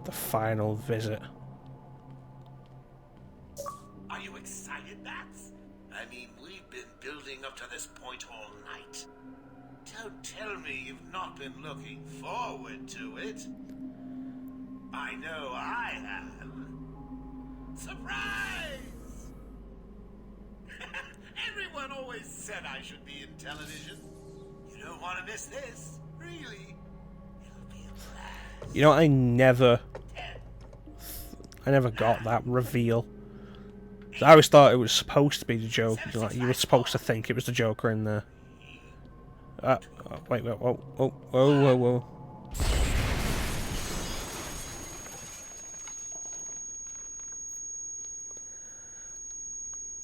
The final visit. Are you excited, Bats? I mean, we've been building up to this point all night. Don't tell me you've not been looking forward to it. I know I have. Surprise! Everyone always said I should be in television. You don't want to miss this, really. It'll be a blast. You know, I never got that reveal. I always thought it was supposed to be the Joker. Like, you were supposed to think it was the Joker in there. Wait, whoa.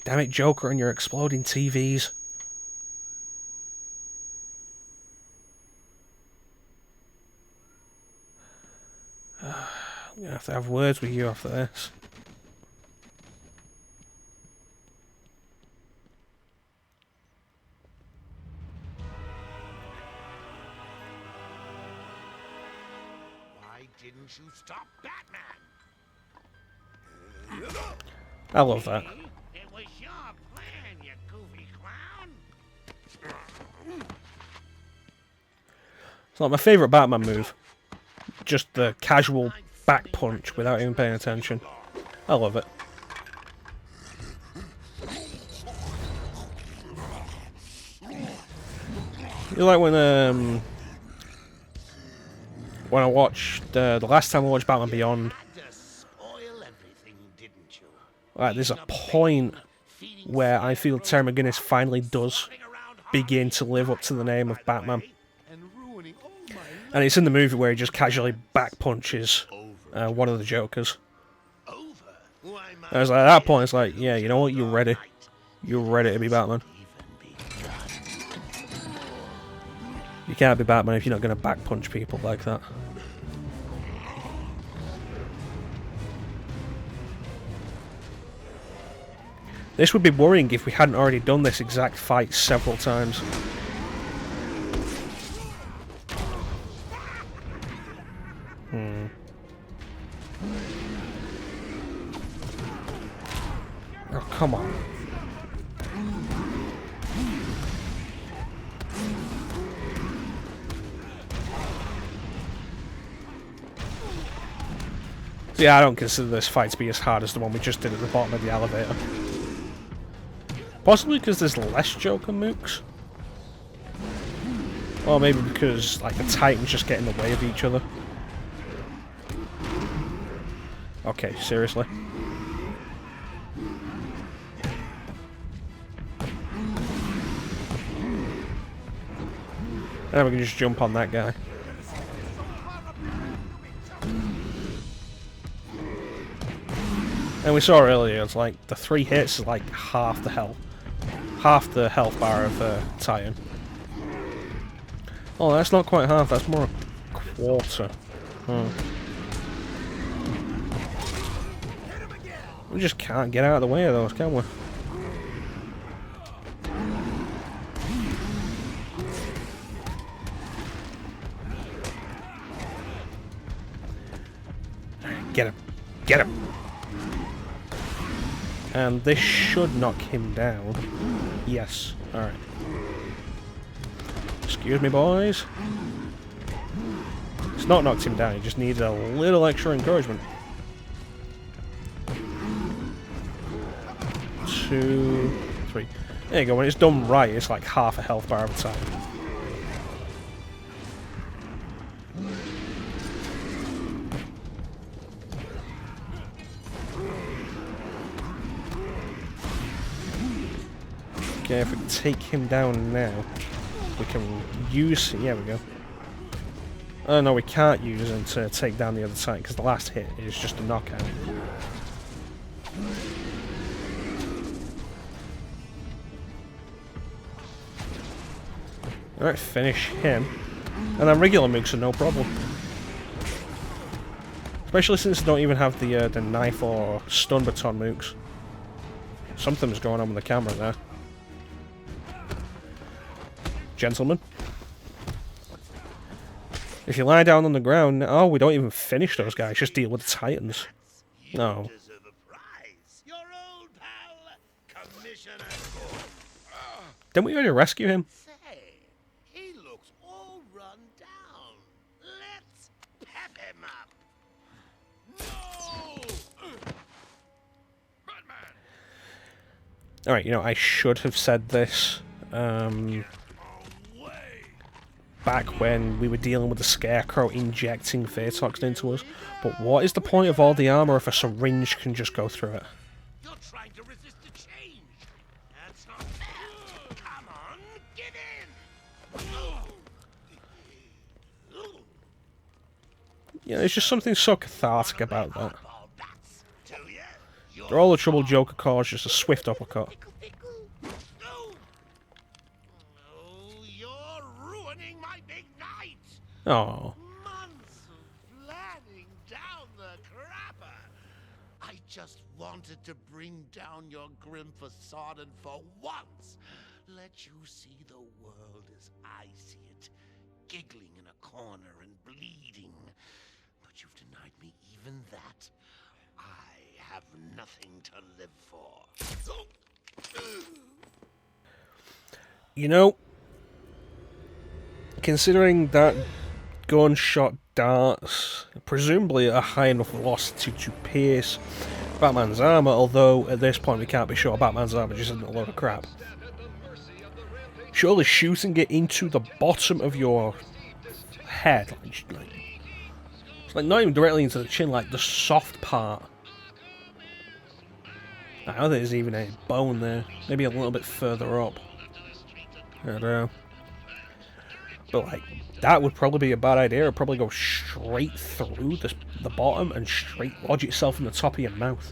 Damn it, Joker and your exploding TVs. I'm gonna have to have words with you after this. Why didn't you stop Batman? I love that. It was your plan, you goofy clown. It's like my favourite Batman move. Just the casual back punch without even paying attention. I love it. You like when I watched the last time I watched Batman Beyond. Right, there's a point where I feel Terry McGinnis finally does begin to live up to the name of Batman. And it's in the movie where he just casually back punches one of the Jokers. And I was like, at that point, it's like, yeah, you know what, you're ready. You're ready to be Batman. You can't be Batman if you're not going to back punch people like that. This would be worrying if we hadn't already done this exact fight several times. Oh, come on. Yeah, I don't consider this fight to be as hard as the one we just did at the bottom of the elevator. Possibly because there's less Joker mooks. Or maybe because, like, the Titans just get in the way of each other. Okay, seriously. Now we can just jump on that guy. And we saw earlier, it's like the 3 hits is like half the health bar of Titan. Oh, that's not quite half. That's more a quarter. We just can't get out of the way of those, can we? Get him! Get him! And this should knock him down. Yes. Alright. Excuse me, boys. It's not knocked him down, he just needs a little extra encouragement. 2, 3. There you go, when it's done right, it's like half a health bar of a time. Okay, if we take him down now, we can use... Yeah, we go. Oh no, we can't use him to take down the other Titan, because the last hit is just a knockout. Alright, finish him. And then regular mooks are no problem. Especially since they don't even have the knife or stun baton mooks. Something's going on with the camera there. Gentlemen. If you lie down on the ground, oh, we don't even finish those guys, just deal with the Titans. No. You deserve a prize. Your old pal, Commissioner Gordon. Didn't we already rescue him? Say, he looks all run down. Let's pep him up. No! Batman! Alright, you know, I should have said this back when we were dealing with the Scarecrow injecting fear toxin into us. But what is the point of all the armor if a syringe can just go through it? You're trying to resist the change. That's not fair. Come on, get in. Yeah, there's just something so cathartic about that. For all the trouble Joker caused, just a swift uppercut. You're ruining my big night. Oh. Months of planning down the crapper. I just wanted to bring down your grim facade and for once let you see the world as I see it, giggling in a corner and bleeding. But you've denied me even that. I have nothing to live for. You know, considering that gunshot darts, presumably at a high enough velocity to pierce Batman's armor, although at this point we can't be sure Batman's armor just isn't a load of crap. Surely shooting it into the bottom of your head, like not even directly into the chin, like the soft part. I don't think there's even any bone there. Maybe a little bit further up. I don't know. But like, that would probably be a bad idea. It would probably go straight through the bottom and straight lodge itself in the top of your mouth.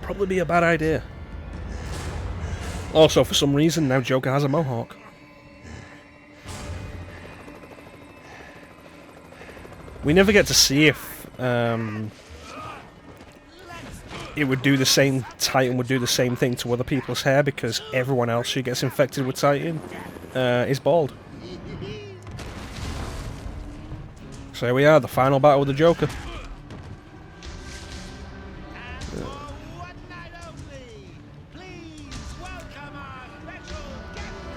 Probably be a bad idea. Also, for some reason, now Joker has a mohawk. We never get to see if it would do the same. Titan would do the same thing to other people's hair because everyone else who gets infected with Titan is bald. So here we are, the final battle with the Joker.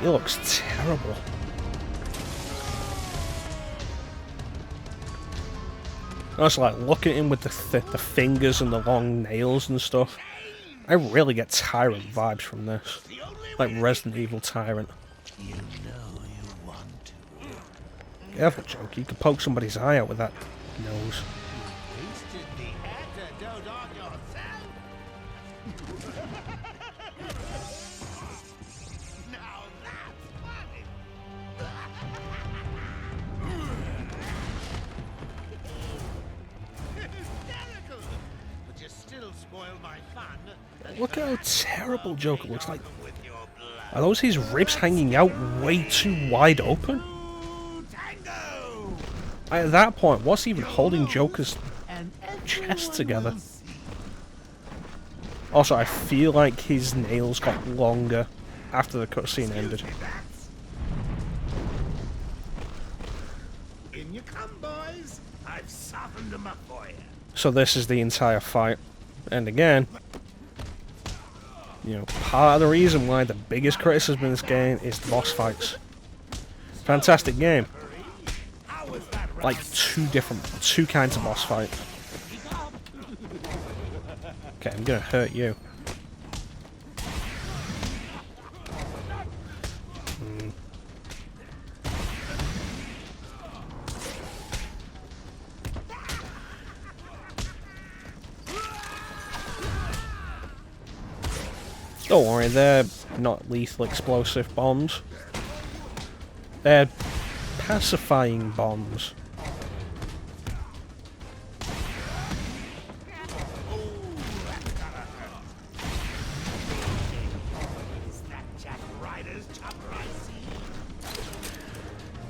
He looks terrible. I was like, look at him with the fingers and the long nails and stuff. I really get Tyrant vibes from this. Like Resident Evil Tyrant. You know you want to. Careful, Joker. You could poke somebody's eye out with that nose. Wasted the antidote on yourself. Now that's funny. Hysterical. But you still spoil my fun. Look how terrible Joker looks like. With your blood. Are those his ribs hanging out way too wide open? Tango. At that point, what's even holding Joker's chest together? Also, I feel like his nails got longer after the cutscene ended. In you come, boys. I've softened them up for you. So this is the entire fight. And again, you know, part of the reason why the biggest criticism in this game is the boss fights. Fantastic game. Like two kinds of boss fight. Okay, I'm gonna hurt you. Don't worry, they're not lethal explosive bombs. They're pacifying bombs.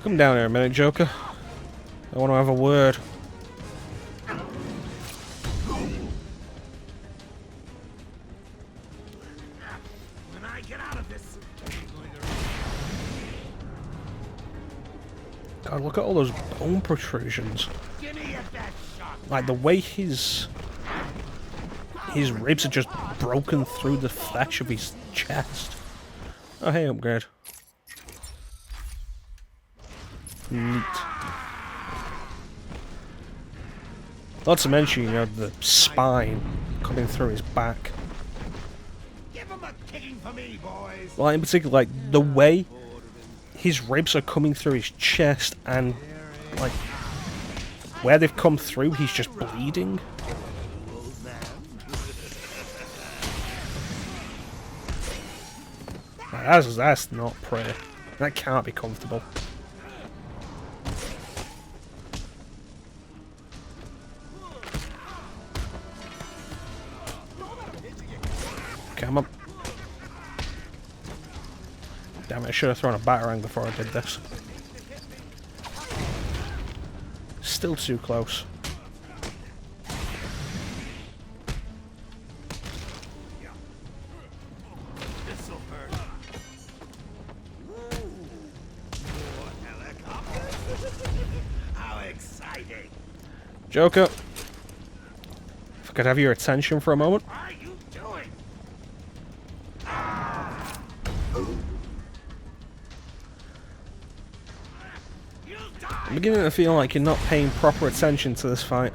Come down here a minute, Joker. I want to have a word. I get out of this? God, look at all those bone protrusions. Give me that shot. Like, the way his ribs are just broken through the flesh of his chest. Oh, hey, upgrade. Neat. Not to mention, you know, the spine coming through his back. Give him a kicking for me, boys. Well, in particular, like, the way his ribs are coming through his chest and, like, where they've come through, he's just bleeding. That's not pretty. That can't be comfortable. Come on. Damn it, I should have thrown a batarang before I did this. Still too close. How exciting. Joker, if I could have your attention for a moment. What are you doing? I'm beginning to feel like you're not paying proper attention to this fight.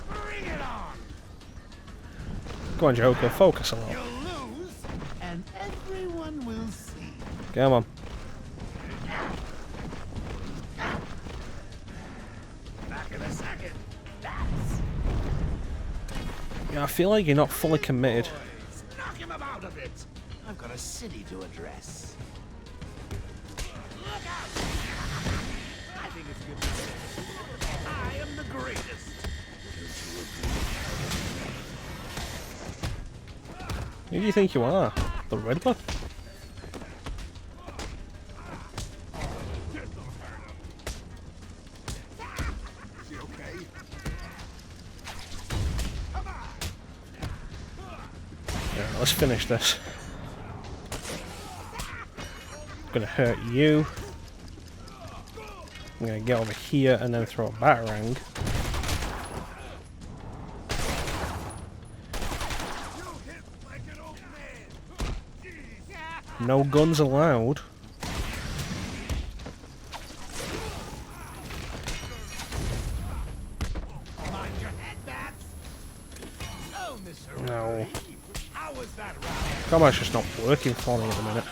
Bring it on. Go on, Joker, focus a little. You'll lose, and everyone will see. Come on. Back in a second. That's Yeah, I feel like you're not fully committed. boys. Knock him about a bit. I've got a city to address. Look out! I think it's good to say I am the greatest. Who do you think you are? The Riddler? Is he okay? Yeah, let's finish this. I'm gonna hurt you. I'm gonna get over here and then throw a batarang. No guns allowed. Mind your head, Bats. Oh, Mr. No. Ray, how was that round? Combat's just not working for me at the minute.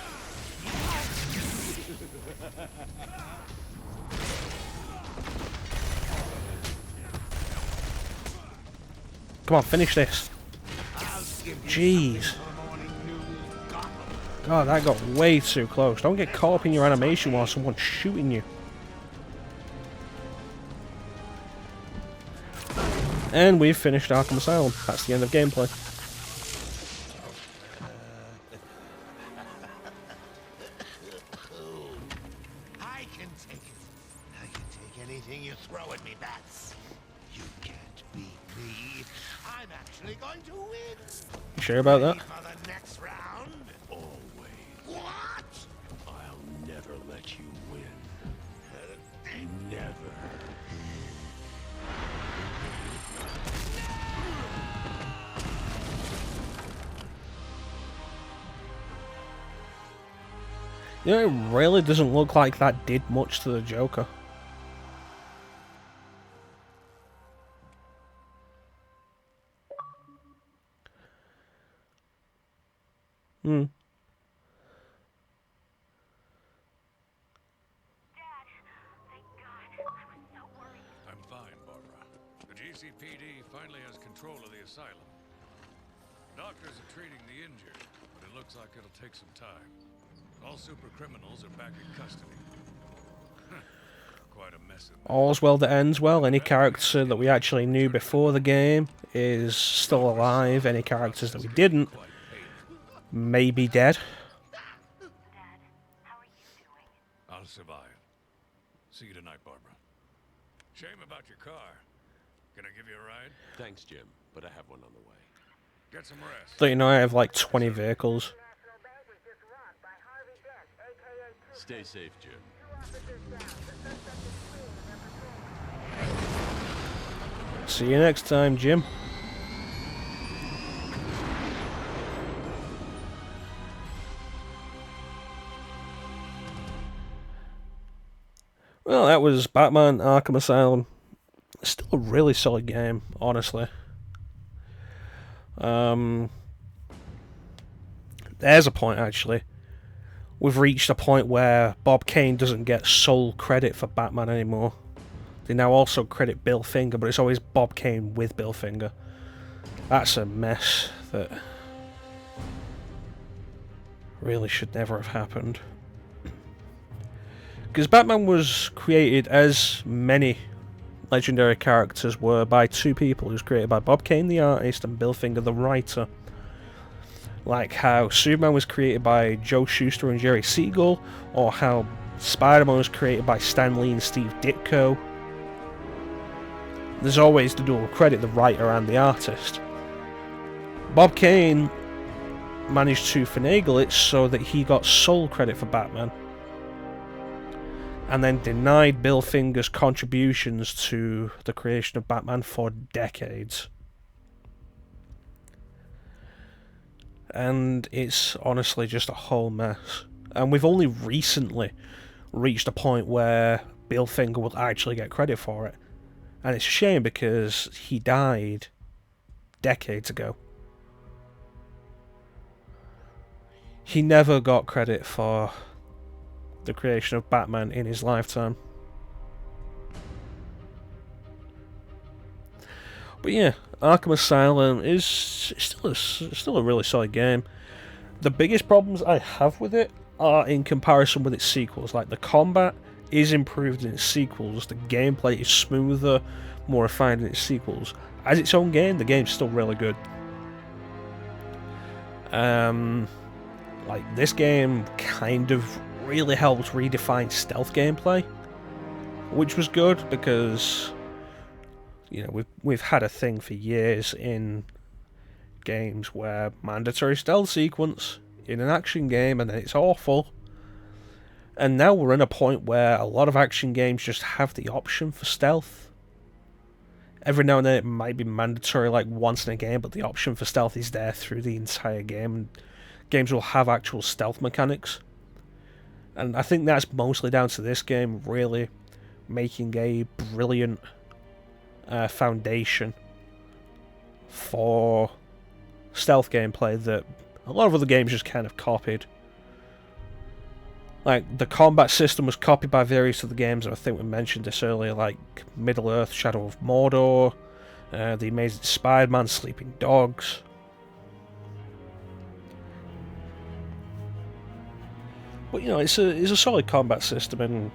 Come on, finish this. Jeez. God, that got way too close. Don't get caught up in your animation while someone's shooting you. And we've finished Arkham Asylum. That's the end of gameplay. I can take it. I can take anything you throw at me, Bats. You can't beat me. I'm actually going to win. You sure about that? Ready for the next round? Always. What? I'll never let you win. Never. You know, it really doesn't look like that did much to the Joker. Hmm. I'm fine, Barbara. The GCPD finally has control of the asylum. Doctors are treating the injured, but it looks like it'll take some time. All super criminals are back in custody. Quite a mess in there. All's well that ends well. Any character that we actually knew before the game is still alive. Any characters that we didn't Quite painful. may be dead. I'll survive. See you tonight, Barbara. Shame about your car. Can I give you a ride? Thanks, Jim, but I have one on the way. Get some rest. Don't you know I have like 20 vehicles? Stay safe, Jim. See you next time, Jim. Well, that was Batman Arkham Asylum. Still a really solid game, honestly. There's a point, actually. We've reached a point where Bob Kane doesn't get sole credit for Batman anymore. They now also credit Bill Finger, but it's always Bob Kane with Bill Finger. That's a mess that really should never have happened. Because Batman was created, as many legendary characters were, by two people. It was created by Bob Kane, the artist, and Bill Finger, the writer. Like how Superman was created by Joe Shuster and Jerry Siegel, or how Spider-Man was created by Stan Lee and Steve Ditko. There's always the dual credit, the writer and the artist. Bob Kane managed to finagle it so that he got sole credit for Batman, and then denied Bill Finger's contributions to the creation of Batman for decades. And it's honestly just a whole mess. And we've only recently reached a point where Bill Finger will actually get credit for it. And it's a shame because he died decades ago. He never got credit for the creation of Batman in his lifetime. But yeah, Arkham Asylum is still a really solid game. The biggest problems I have with it are in comparison with its sequels. Like, the combat is improved in its sequels, the gameplay is smoother, more refined in its sequels. As its own game, the game's still really good. Like, this game kind of really helped redefine stealth gameplay, which was good because, you know, we've had a thing for years in games where mandatory stealth sequence in an action game and then it's awful. And now we're in a point where a lot of action games just have the option for stealth. Every now and then it might be mandatory, like once in a game, but the option for stealth is there through the entire game, and games will have actual stealth mechanics. And I think that's mostly down to this game really making a brilliant foundation for stealth gameplay that a lot of other games just kind of copied. Like, the combat system was copied by various other games, and I think we mentioned this earlier, like Middle-earth, Shadow of Mordor, The Amazing Spider-Man, Sleeping Dogs. But, you know, it's a solid combat system, and,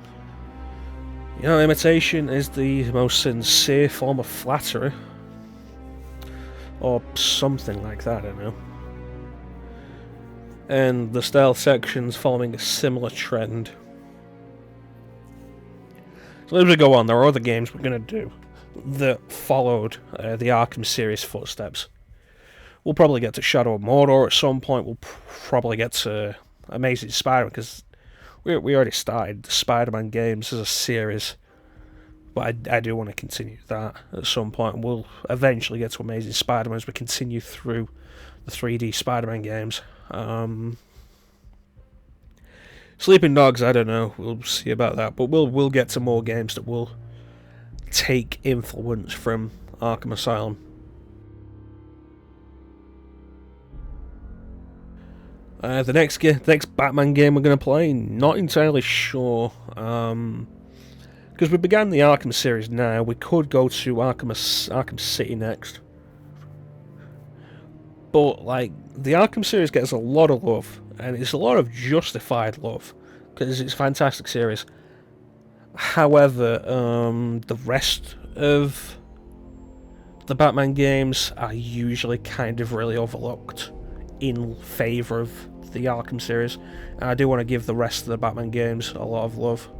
you know, imitation is the most sincere form of flattery. Or something like that, I don't know. And the stealth section's following a similar trend. So as we go on, there are other games we're going to do that followed the Arkham series footsteps. We'll probably get to Shadow of Mordor at some point. We'll probably get to Amazing Spider-Man, because we already started the Spider-Man games as a series. But I do want to continue that at some point. We'll eventually get to Amazing Spider-Man as we continue through the 3D Spider-Man games. Sleeping Dogs, I don't know. We'll see about that. But we'll get to more games that will take influence from Arkham Asylum. The next Batman game we're going to play, not entirely sure. Because we began the Arkham series now, we could go to Arkham City next. But, like, the Arkham series gets a lot of love, and it's a lot of justified love, because it's a fantastic series. However, the rest of the Batman games are usually kind of really overlooked in favour of the Arkham series, and I do want to give the rest of the Batman games a lot of love.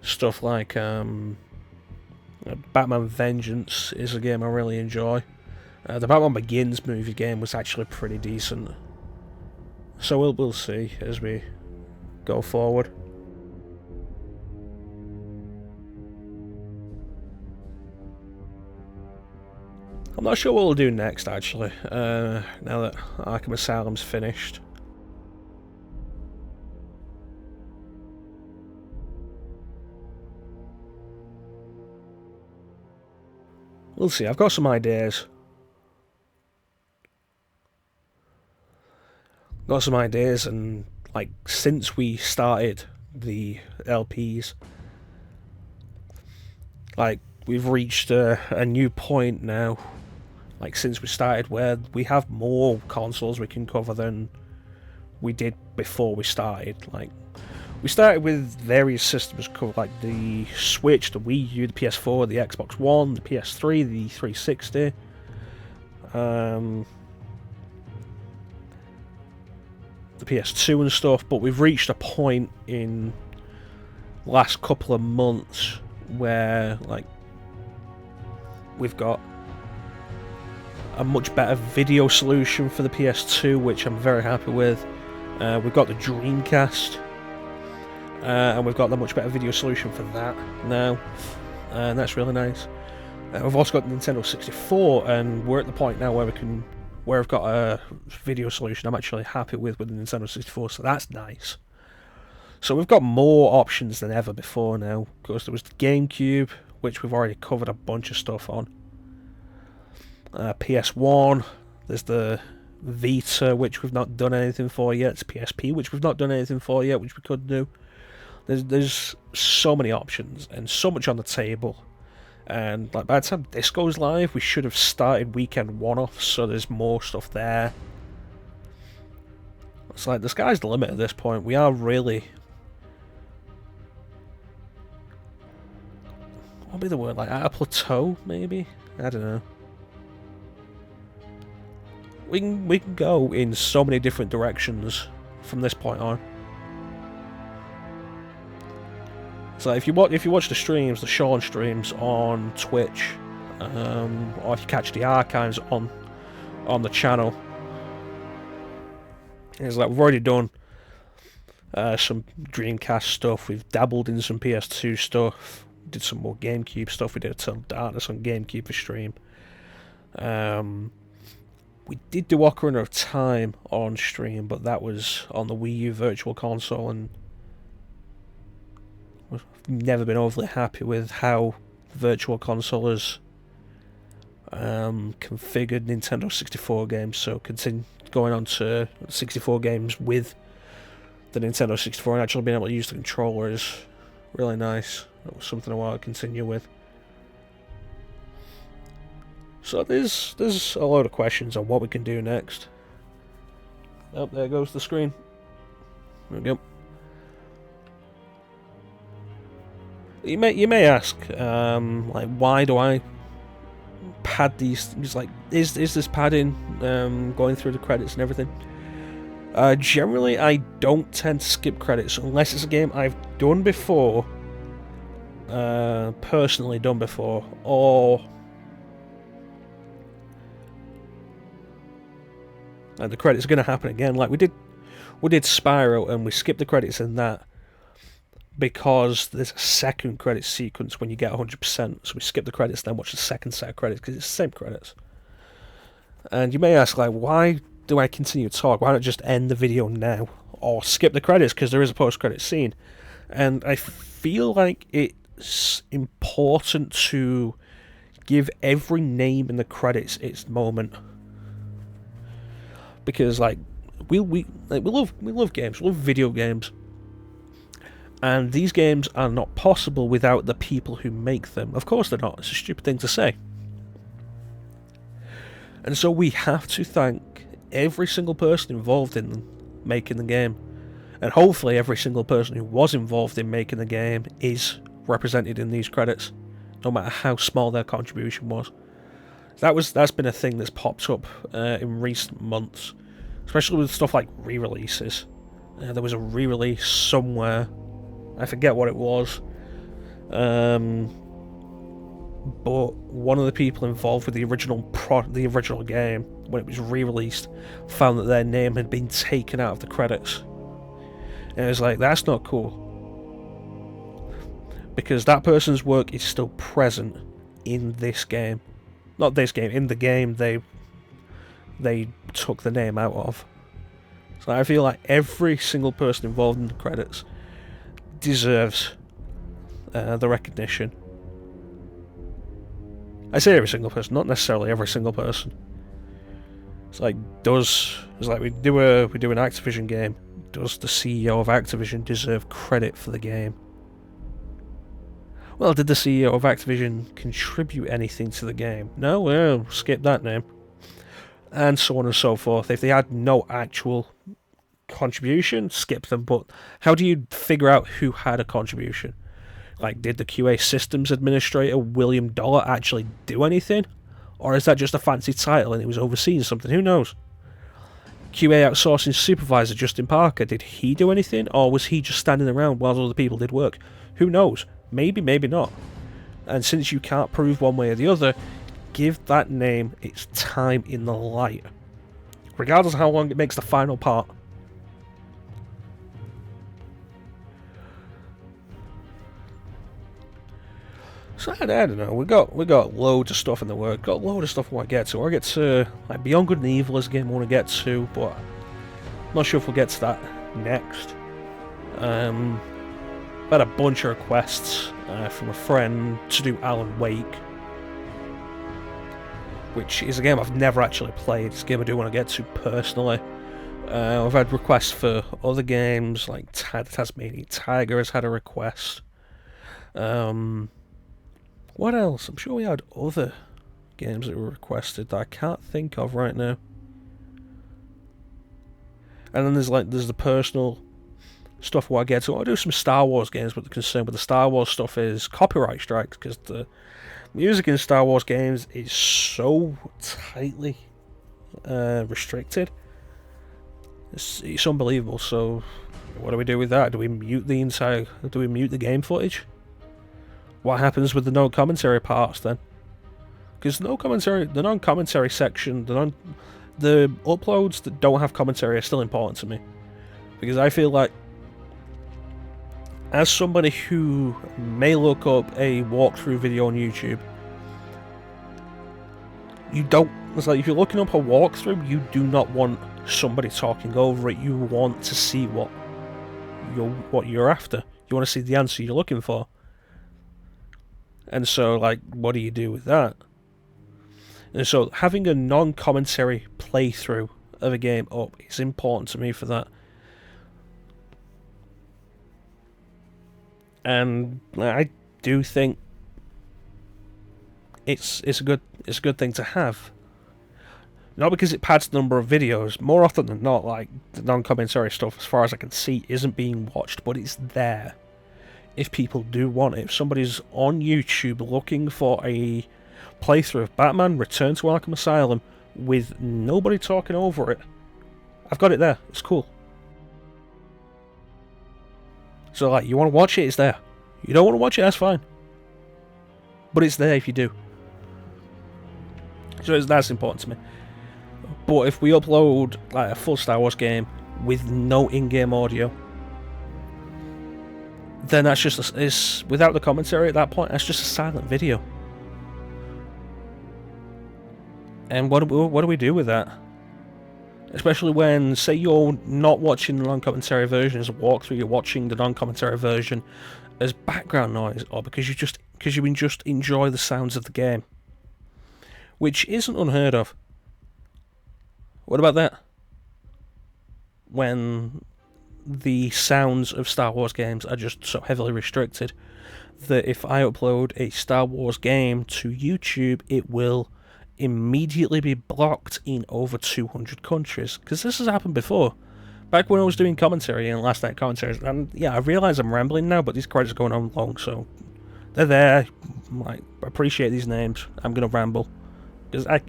Stuff like Batman Vengeance is a game I really enjoy. The Batman Begins movie game was actually pretty decent. So we'll see as we go forward. I'm not sure what we'll do next, actually, now that Arkham Asylum's finished. We'll see, I've got some ideas. And, like, since we started the LPs, like, we've reached a new point now, like, since we started, where we have more consoles we can cover than we did before we started. Like, we started with various systems covered, like the Switch, the Wii U, the PS4, the Xbox One, the PS3, the 360. The PS2 and stuff, but we've reached a point in the last couple of months where, like, we've got a much better video solution for the PS2, which I'm very happy with. We've got the Dreamcast, and we've got a much better video solution for that now, and that's really nice. We've also got the Nintendo 64, and we're at the point now where I've got a video solution I'm actually happy with the Nintendo 64, so that's nice. So we've got more options than ever before now. Of course, there was the GameCube, which we've already covered a bunch of stuff on. PS1, there's the Vita, which we've not done anything for yet. It's PSP, which we've not done anything for yet, which we could do. There's so many options and so much on the table. And like by the time this goes live, we should have started weekend one-offs, so there's more stuff there. It's like the sky's the limit at this point. We are really... what would be the word? Like at a plateau, maybe? I don't know. We can go in so many different directions from this point on. So if you watch the streams, the Shaun streams on Twitch, or if you catch the archives on the channel, it's like we've already done some Dreamcast stuff. We've dabbled in some PS2 stuff. Did some more GameCube stuff. We did a ton of Darkness on GameCube for stream. We did do Ocarina of Time on stream, but that was on the Wii U Virtual Console, and I've never been overly happy with how the Virtual Console has configured Nintendo 64 games, so going on to 64 games with the Nintendo 64 and actually being able to use the controller is really nice. That was something I want to continue with. So there's a lot of questions on what we can do next. Oh, there goes the screen. There we go. You may ask, like, why do I pad these? It's like, is this padding going through the credits and everything? Generally, I don't tend to skip credits unless it's a game I've done before, personally done before, or and the credits are going to happen again. Like we did Spyro, and we skipped the credits in that because there's a second credit sequence when you get 100%. So we skip the credits, then watch the second set of credits because it's the same credits. And you may ask, like, why do I continue to talk? Why not just end the video now or skip the credits because there is a post-credit scene? And I feel like it's important to give every name in the credits its moment. Because like we love games, we love video games, and these games are not possible without the people who make them. Of course they're not. It's a stupid thing to say. And so we have to thank every single person involved in making the game, and hopefully every single person who was involved in making the game is represented in these credits, no matter how small their contribution was. That's been a thing that's popped up in recent months, especially with stuff like re-releases. There was a re-release somewhere, I forget what it was, But one of the people involved with the original game, when it was re-released, found that their name had been taken out of the credits. And it was like, that's not cool. Because that person's work is still present in this game. Not this game, in the game they took the name out of. So I feel like every single person involved in the credits deserves the recognition. I say every single person, not necessarily every single person. It's like, we do an Activision game. Does the CEO of Activision deserve credit for the game? Well, did the CEO of Activision contribute anything to the game? No, well, skip that name. And so on and so forth. If they had no actual contribution, skip them. But how do you figure out who had a contribution? Like, did the QA systems administrator, William Dollar, actually do anything? Or is that just a fancy title and it was overseeing something? Who knows? QA outsourcing supervisor, Justin Parker, did he do anything? Or was he just standing around while other people did work? Who knows? Maybe, maybe not. And since you can't prove one way or the other, give that name its time in the light. Regardless of how long it makes the final part. So I don't know. We got loads of stuff in the work. Got a load of stuff I want to get to. I want to get to like Beyond Good and Evil is a game I want to get to, but I'm not sure if we'll get to that next. I've had a bunch of requests from a friend to do Alan Wake, which is a game I've never actually played. It's a game I do want to get to personally. I've had requests for other games, like the Tasmanian Tiger has had a request. What else? I'm sure we had other games that were requested that I can't think of right now. And then there's the personal stuff where I get to. I'll do some Star Wars games, but the concern with the Star Wars stuff is copyright strikes, because the music in Star Wars games is so tightly restricted. It's unbelievable. So what do we do with that? Do we mute the game footage? What happens with the no-commentary parts then? Because the non-commentary section, the uploads that don't have commentary are still important to me. Because I feel like, as somebody who may look up a walkthrough video on YouTube, it's like if you're looking up a walkthrough, you do not want somebody talking over it. You want to see what you're after. You want to see the answer you're looking for. And so, like, what do you do with that? And so, having a non-commentary playthrough of a game up is important to me for that. And I do think it's a good thing to have. Not because it pads the number of videos. More often than not, like, the non-commentary stuff, as far as I can see, isn't being watched, but it's there. If people do want it. If somebody's on YouTube looking for a playthrough of Batman Return to Arkham Asylum with nobody talking over it, I've got it there. It's cool. So, like, you want to watch it, it's there. You don't want to watch it, that's fine. But it's there if you do. So that's important to me. But if we upload like a full Star Wars game with no in-game audio, then that's just is without the commentary at that point. That's just a silent video. And what do we do with that? Especially when, say, you're not watching the non-commentary version as a walkthrough, you're watching the non-commentary version as background noise, or because you just enjoy the sounds of the game, which isn't unheard of. What about that? When the sounds of Star Wars games are just so heavily restricted that if I upload a Star Wars game to YouTube, it will immediately be blocked in over 200 countries. Because this has happened before. Back when I was doing commentary and last night commentaries, and yeah, I realise I'm rambling now, but these credits are going on long, so they're there. Like, I appreciate these names. I'm going to ramble. Because I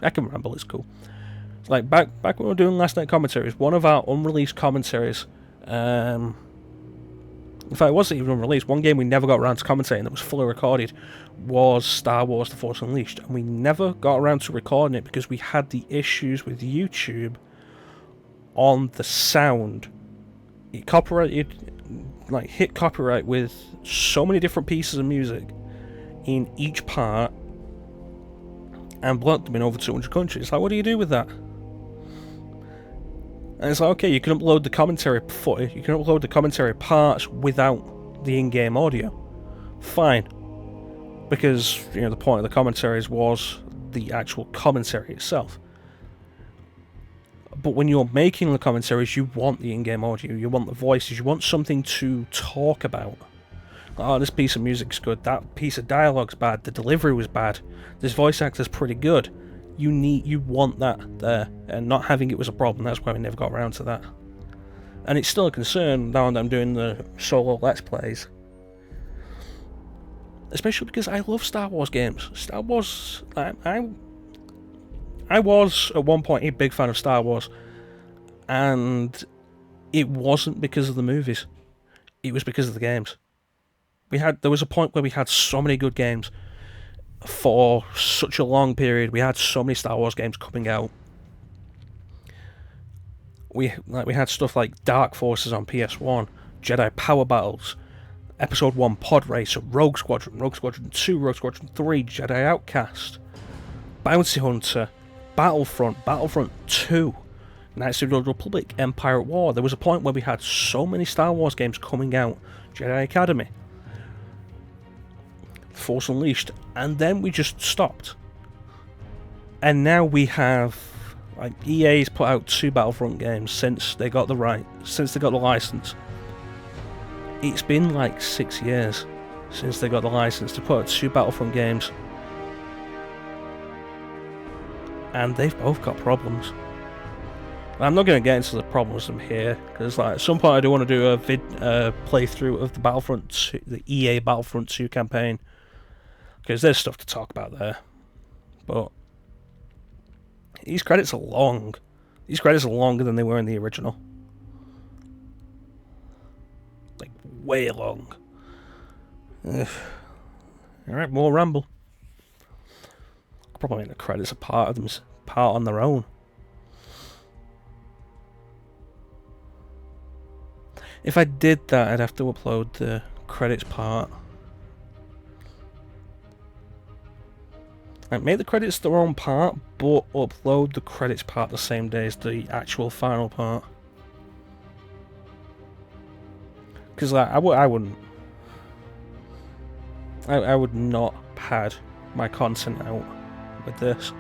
can ramble, it's cool. It's like, back when we were doing last night commentaries, one of our unreleased commentaries, In fact, it wasn't even unreleased. One game we never got around to commentating that was fully recorded was Star Wars The Force Unleashed, and we never got around to recording it because we had the issues with YouTube on the sound. It hit copyright with so many different pieces of music in each part and blocked them in over 200 countries. Like, what do you do with that? And it's like, okay, you can upload the commentary footage, you can upload the commentary parts without the in-game audio. Fine. Because, the point of the commentaries was the actual commentary itself. But when you're making the commentaries, you want the in-game audio, you want the voices, you want something to talk about. Oh, this piece of music's good, that piece of dialogue's bad, the delivery was bad, this voice actor's pretty good. You want that there, and not having it was a problem. That's why we never got around to that. And it's still a concern now that I'm doing the solo Let's Plays. Especially because I love Star Wars games. Star Wars... I was, at one point, a big fan of Star Wars. And it wasn't because of the movies. It was because of the games. There was a point where we had so many good games. For such a long period, we had so many Star Wars games coming out. We had stuff like Dark Forces on PS1, Jedi Power Battles, Episode 1 Pod Racer, Rogue Squadron 2, Rogue Squadron 3, Jedi Outcast, Bounty Hunter, Battlefront 2, Knights of the Old Republic, Empire at War. There was a point where we had so many Star Wars games coming out, Jedi Academy, Force Unleashed, and then we just stopped. And now we have, EA's put out 2 Battlefront games since they got the license. It's been 6 years since they got the license to put out 2 Battlefront games, and they've both got problems. I'm not going to get into the problems of them here, because at some point I do want to do a playthrough of the EA Battlefront 2 campaign, because there's stuff to talk about there. But these credits are long. These credits are longer than they were in the original. Way long. Alright, more ramble. I'll probably make the credits a part on their own. If I did that, I'd have to upload the credits part. Make the credits their own part, but upload the credits part the same day as the actual final part. Because I wouldn't. I would not pad my content out with this.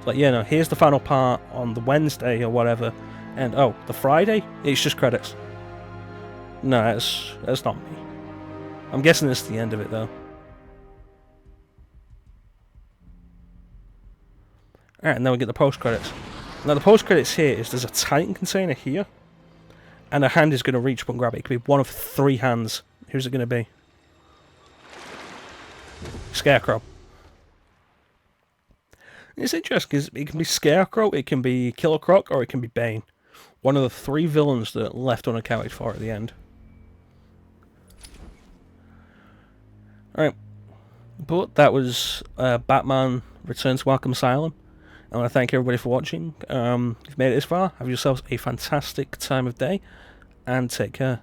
It's here's the final part on the Wednesday or whatever, and the Friday, it's just credits. No, that's not me. I'm guessing it's the end of it though. Alright, and then we get the post-credits. Now the post-credits here is there's a Titan container here, and a hand is going to reach up and grab it. It could be one of 3 hands. Who's it going to be? Scarecrow. It's interesting because it can be Scarecrow, it can be Killer Croc, or it can be Bane. One of the 3 villains that are left unaccounted for at the end. Alright. But that was Batman Return to Arkham Asylum. I want to thank everybody for watching. If you've made it this far, have yourselves a fantastic time of day, and take care.